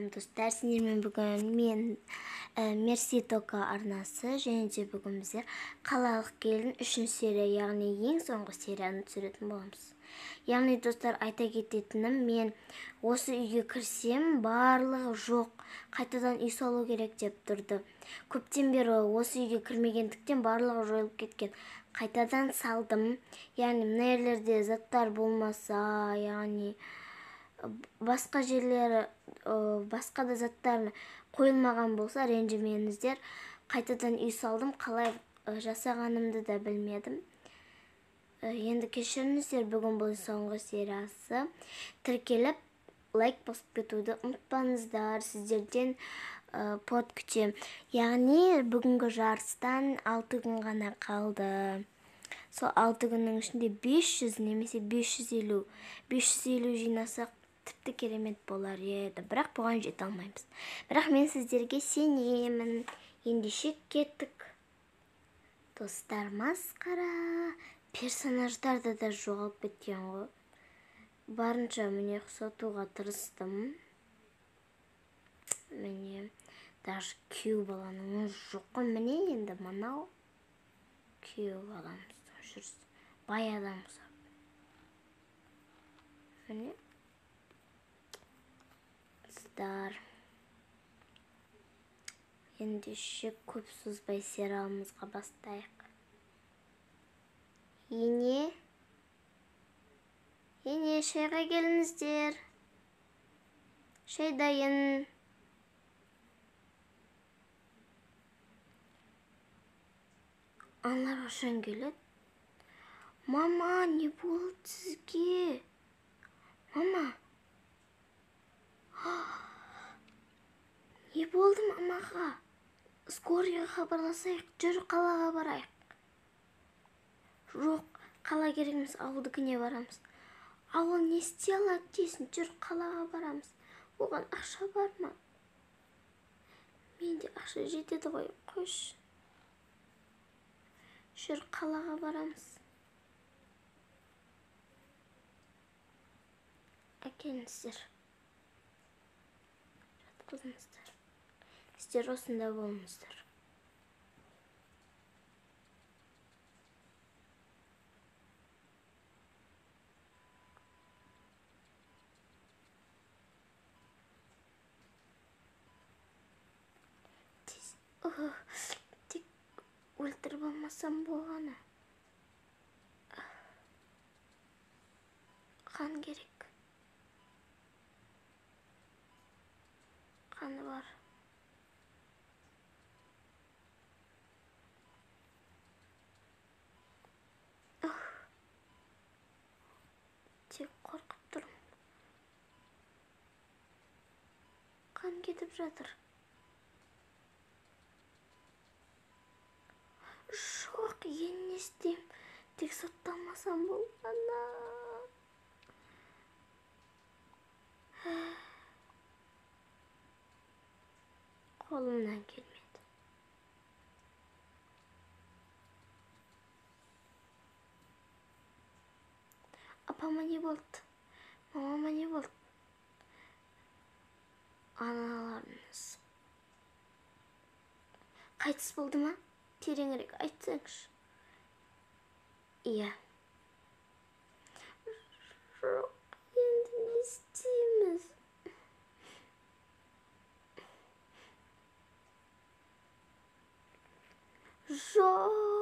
Салам достар, сіздермен бүгін мен Мерси Тока арнасы және де бүгін біздер қалалық келін 3 серия, яғни ең соңғы серияны түсіретін боламыз. Яғни достар, айта кететінім, мен осы үйге кірсем, барлығы жоқ, қайтадан үй салу керек деп тұрды. Көптен бері осы үйге кірмегендіктен барлығы жойылып кеткен. Қайтадан салдым, яғни мына жерлерде заттар болмаса, яғни басқа жерлері, басқа да заттар қойылмаған болса, ренжімеңіздер. Қайтадан үй салдым, қалай жасағанымды да білмедім. Енді кешіріңіздер, бүгін бұл соңғы сериясы. Тіркеліп, лайк басып кетуді ұмытпаңыздар. Сіздерден под күтем. Яғни бүгінгі жарыстан 6 күн ғана қалды. Сол 6 күннің ішінде 500 немесе 550 жинасақ тіпті керемет болар еді. Бірақ бұған жете алмаймыз. Бірақ мен сіздерге сенемін. Ендеше кеттік. Достар, масқара. Персонаждарды да жоғалып кеткен ғой. Барынша міне ұқсатуға тырыстым. Міне, даже күйеу баланың жоқ қой. Міне енді мынау күйеу баламыз жүрсін. Бай адам ұсап. Міне. Достар. Ендеше көп созбай сериалымызға бастайық. Ене, шайға келіңіздер. Шай дайын. Аналар қашан келеді? Мама, не болды сізге? Мама. Не болды мамаға? Скорыйға хабарласайық, жүр қалаға барайық. Жоқ, қала керек емес, ауылдікіне барамыз. Ауыл не істей алады дейсің, жүр қалаға барамыз. Оған ақша бар ма? Менде ақша жетеді ғой, қойш. Жүр қалаға барамыз. Әкеліңіздер. Жатқызыңыздар. Сіздер осында болыңыздар. Тек өлтіріп алмасам болғаны. Қан керек. Қаны бар. Тек қорқып тұрмын. Қан кетіп жатыр. Жоқ, енді не істеймін? Тек сотталмасам болғаны. Қолымнан келмеді. Апама не болды? Мамама не болды? Аналарыңыз қайтыс болды ма? Тереңірек айтсаңшы. Иә. Жоқ, енді не істейміз? Жоқ.